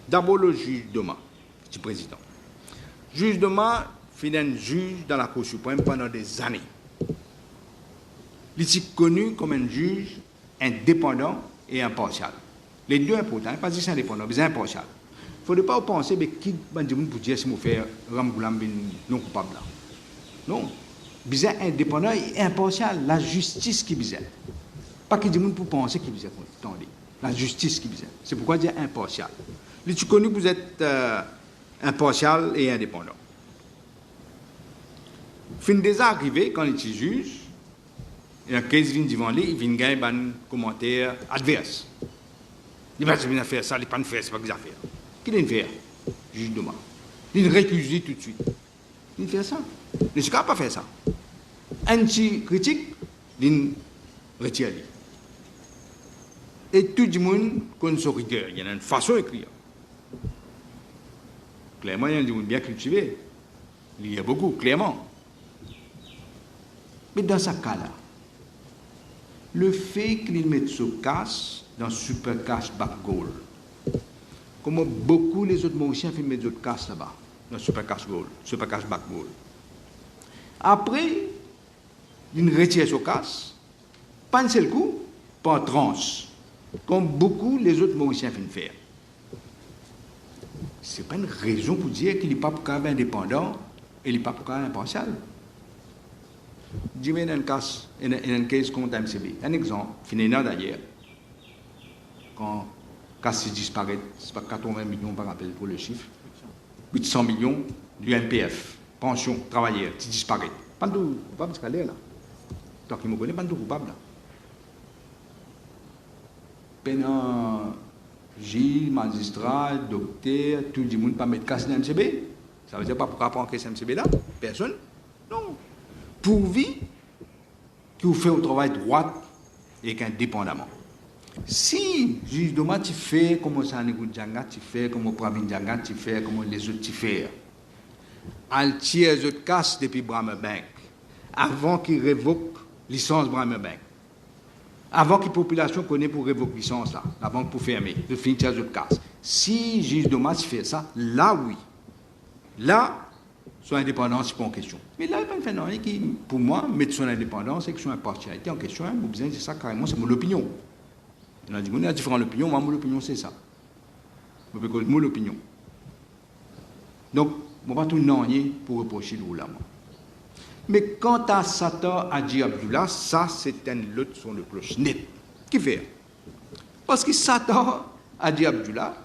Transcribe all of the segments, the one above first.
D'abord, le juge Doma, petit président. Juge Doma, fait un juge dans la Cour suprême pendant des années. Il est connu comme un juge indépendant et impartial. Les deux importants, pas juste indépendant, mais impartial. Il ne faudrait pas penser que qui va dire pour dire si je fais Ramgoulam non coupable. Non. Bizarre indépendant et impartial. La justice qui est bizarre. Pas qu'il dit pour penser qu'il est bizarre. Attendez. La justice qui est bizarre. C'est pourquoi dire impartial. Il est connu que vous êtes impartial et indépendant. Fin déjà arrivé quand il est juge. Et en 15 vient devant lui, il vient gagner un commentaire adverse. Il va venir faire ça, il ne pas faire, c'est pas que ça faire. Qu'est-ce qu'il fait? Juge Doma. Il récuse tout de suite. Il fait ça. Il ne peut pas faire ça. Anti-critique, il retire lui. Et tout le monde connaît son rigueur. Il y a une façon d'écrire. Clairement, il y a des gens bien cultivés. Il y a beaucoup, clairement. Mais dans ce cas-là, le fait qu'il mette ce cash dans Super Cash Back Goal, comme beaucoup les autres Mauriciens font mettre d'autres cash là-bas, dans Super Cash Goal, Super Cash Back Goal. Après, il retire ce cash, pas un seul coup, par tranche, comme beaucoup les autres Mauriciens font faire. Ce n'est pas une raison pour dire qu'il n'est pas pour même indépendant et il n'est pas pour même impartial. Dis-moi un cas contre MCB. Un exemple, finalement d'ailleurs, quand Cassis disparaît, c'est pas 80 millions par rappel pour le chiffre, 800 millions du NPF, pension, travailleur, qui disparaît. Pas de coupable scalaire là. Toi qui me connais, pas de coupable là. Pendant Gilles, magistrat, docteur, tout le monde pas mettre casse dans MCB. Ça veut dire pas pourquoi prendre caisse MCB là? Personne? Non. Pourvu que vous faites au travail droit et indépendamment. Si, juge Doma, tu fais comme ça, Djanga, tu fais comme Pravin Djanga, tu fais comme les autres, tu fais. Al tiers les autres casse depuis Brammer Bank, avant qu'il révoque licence Brammer Bank. Avant que la population connaisse pour révoquer licence là, la banque pour fermer, de finir les autres casse. Si, juge Doma, tu fais ça, là oui. Là, son indépendance, c'est pas en question. Mais là, il n'y a pas de phénomène qui, pour moi, mettre son indépendance et son impartialité en question, vous besoin de ça carrément, c'est mon opinion. Il y a dit, on a différentes opinions, moi, mon opinion, c'est ça. Mon opinion. Donc, je ne vais pas tout nier pour reprocher le là. Mais quant à Satan Hadji Abdullah, ça, c'est un autre son de cloche net. Qui fait? Parce que Satan Hadji Abdullah,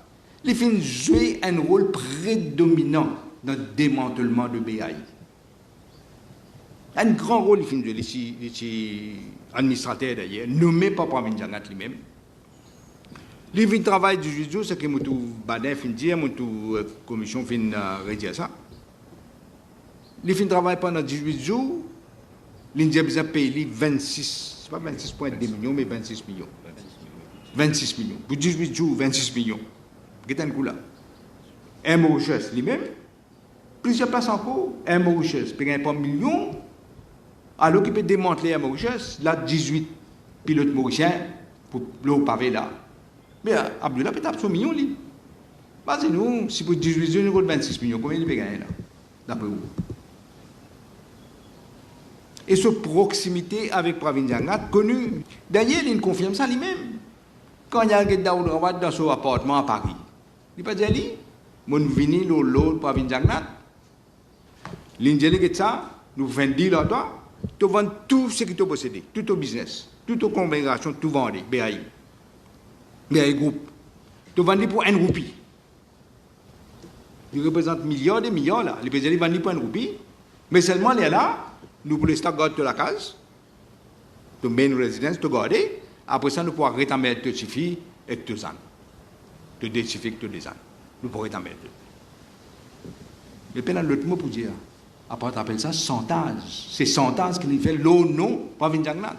il fait jouer un rôle prédominant dans le démantèlement de BAI. Un grand rôle, il fait administrateur d'ailleurs, nommé par Pravin Djangat lui-même. Il fait le travail du juge, c'est que tout badin fin dire, toute commission fin redire ça. Il fait le travail pendant 18 jours, l'Indien a payé 26, c'est pas 26,2 millions, mais 26 millions. 26 millions. Pour 18 jours, 26 millions. Qu'est-ce que là? Un Mauritius lui-même, plusieurs places encore, un Mauritius, puis il y a un million, alors qu'il peut démanteler un Mauritius, là, 18 pilotes mauriciens pour le pavé là. Mais Abdullah peut taper 100 millions, lui. Vas-y, nous, si pour 18 jours, nous avons 26 millions, combien il peut gagner là? D'après vous? Et cette proximité avec Pravin Djangat, connu, d'ailleurs, il confirme ça lui-même. Quand il y a un Daoud Rawad dans son appartement à Paris, il n'a pas dit, mon vini l'autre Pravin Djangat, l'Indien qui ça, nous vendons là-dedans, tu vends tout ce que tu possèdes, tout ton business, toute ton congrégation, tout vendre, BAI. BAI Group. Tu vends pour 1 roupie. Il représente milliards et milliards là. Les présidents vendent pour 1 roupie, mais seulement les là, nous pour les stocks de la case, tu mets une résidence, tu gardes, après ça, nous pourrons rétablir tout suffit et tout ça. Tu déchiffres tout des ans. Nous pourrons rétablir tout. Et puis, l'autre mot pour dire, après, on appelle ça chantage. C'est chantage qui fait l'eau non, pas Vinjangnan.